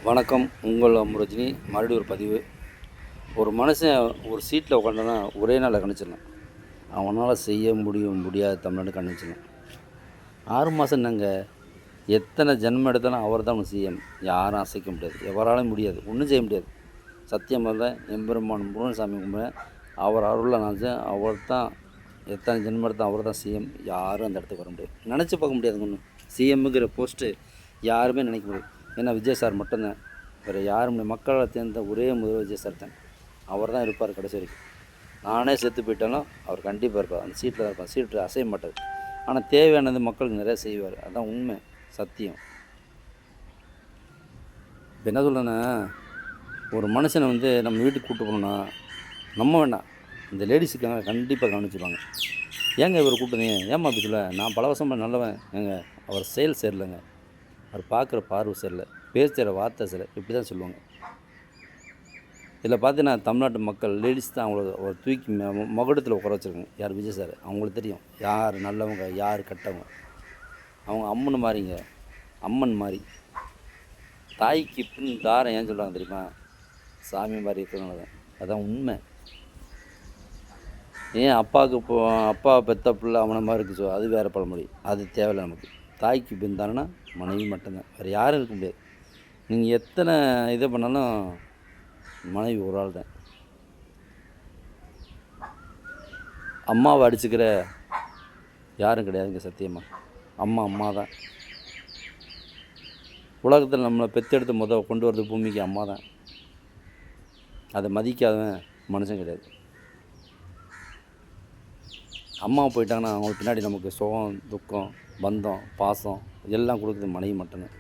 வணக்கம். உங்கள் அம்ரோஜினி. மறுபடியும் ஒரு பதிவு. ஒரு மனுஷன் ஒரு சீட்டில் உட்காந்தானா ஒரே நாளில் கணிச்சிடலாம். அவனால் செய்ய முடியாது தமிழ்நாடு கணிச்சிடலாம். 6 மாதம் என்னங்க, எத்தனை ஜென்மம் எடுத்தாலும் அவர் தான் சிஎம். யாரும் அசைக்க முடியாது, எவராலும் முடியாது, ஒன்றும் செய்ய முடியாது. சத்தியமாக தான் எம்பெருமான் முருகன்சாமி கும்பிட்றேன். அவர் அருளில் நான் அவர் தான். எத்தனை ஜென்மம் எடுத்தால் அவர் தான் சிஎம். யாரும் அந்த இடத்துக்கு வர முடியாது, நினச்சி பார்க்க முடியாதுங்க. ஒன்று சிஎம்முங்கிற போஸ்ட்டு யாருமே நினைக்க முடியாது. ஏன்னா விஜய் சார் மட்டும்தான், வேறு யாரும் மக்களால் தேர்ந்த ஒரே முதல் விஜய் சார் தான். அவர் தான் இருப்பார் கடைசி வரைக்கும். நானே செத்து போயிட்டாலும் அவர் கண்டிப்பாக இருப்பார், அந்த சீட்டில் தான் இருப்பார். சீட்டில் அசைய மாட்டார். ஆனால் தேவையானது மக்களுக்கு நிறையா செய்வார். அதுதான் உண்மை, சத்தியம். இப்போ என்ன சொல்கிறேன்னா, ஒரு மனுஷனை நம்ம வீட்டுக்கு கூப்பிட்டு போனோன்னா நம்ம வேண்டாம், இந்த லேடிஸுக்காக கண்டிப்பாக கவனிச்சுப்பாங்க. ஏங்க இவர் கூப்பிட்டுங்க, ஏமா அப்படி சொல்ல, நான் பல வருஷம் நல்லவன். ஏங்க அவர் செயல் சரியில்லைங்க, அவர் பார்க்குற பார்வை சரியில்லை, பேசுகிற வார்த்தை சரி, இப்படி தான் சொல்லுவாங்க. இதில் பார்த்தீங்கன்னா தமிழ்நாட்டு மக்கள் லேடிஸ் தான் அவங்கள ஒரு தூக்கி மகுடத்தில் உட்கார வச்சுருக்காங்க. யார்? விஜய் சார். அவங்களுக்கு தெரியும் யார் நல்லவங்க யார் கெட்டவங்க. அவங்க அம்மன் மாதிரிங்க, அம்மன் மாதிரி. தாய்க்கு பின் தாரம் ஏன் சொல்கிறாங்க தெரியுமா? சாமி மாதிரி இருக்கிறதுனால தான். அதுதான் உண்மை. ஏன் அப்பாவுக்கு அப்பா பெத்த பிள்ளை அவனை மாதிரி இருக்குது, அது வேறு பழமொழி. அது தேவையில்லை நமக்கு. தாய்க்கு பின் தானேன்னா மனைவி மட்டும்தான், வேறு யாரும் இருக்க முடியாது. நீங்கள் எத்தனை இதை பண்ணாலும் மனைவி ஒரு ஆள் தான். அம்மாவை அடிச்சுக்கிற யாரும் கிடையாதுங்க, சத்தியமாக. அம்மா தான். உலகத்தில் நம்மளை பெற்றெடுத்து கொண்டு வரது பூமிக்கு அம்மா தான். அதை மதிக்காதவன் மனுஷன் கிடையாது. அம்மா போயிட்டாங்கன்னா அவங்களுக்கு பின்னாடி நமக்கு சுகம் துக்கம் பந்தம் பாசம் எல்லாம் கொடுக்குறது மனைவி மட்டும்தான்.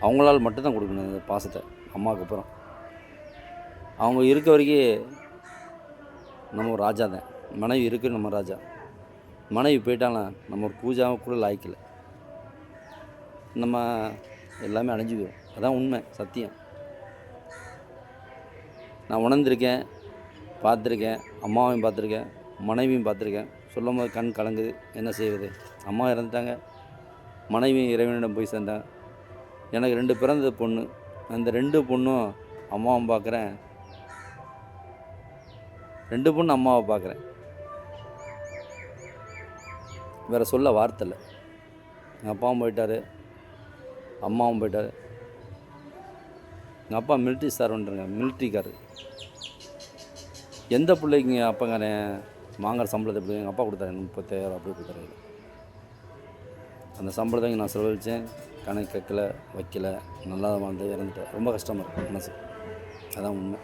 அவங்களால் மட்டும்தான் கொடுக்கணும் இந்த பாசத்தை. அம்மாவுக்கு அப்புறம் அவங்க இருக்க வரைக்கும் நம்ம ஒரு ராஜா தான். மனைவி இருக்குது நம்ம ராஜா. மனைவி போயிட்டாலும் நம்ம ஒரு பூஜாவை கூட லாய்க்கலை. நம்ம எல்லாமே அழிஞ்சு போயிடும். அதான் உண்மை, சத்தியம். நான் உணர்ந்திருக்கேன், பார்த்துருக்கேன். அம்மாவையும் பார்த்துருக்கேன், மனைவியும் பார்த்துருக்கேன். சொல்லும் போது கண் கலங்குது. என்ன செய்வது? அம்மா இறந்துட்டாங்க, மனைவி இறைவனிடம் போய் சேர்ந்தாங்க. எனக்கு 2 பிறந்தது பொண்ணு. அந்த 2 பொண்ணும் அம்மாவும் பார்க்குறேன், 2 பொண்ணு அம்மாவை பார்க்குறேன். வேறு சொல்ல வார்த்தை இல்லை. எங்கள் அப்பாவும் போயிட்டார், அம்மாவும் போயிட்டார். எங்கள் அப்பா மிலிட்ரி சார்வன்ட்டுருங்க, மிலிட்ரிக்காரர். எந்த பிள்ளைக்குங்க அப்பங்காரன் வாங்குற சம்பளத்தை எப்படி எங்கள் அப்பா கொடுத்தாரு? 30,000 அப்படி கொடுத்தாரு. அந்த சம்பளத்தை நான் செலவழித்தேன், கணக்கு கேட்கல வைக்கல, நல்லா வாழ்ந்து இறந்துட்டேன். ரொம்ப கஷ்டமாக இருக்குது மனசு. அதான் உண்மை.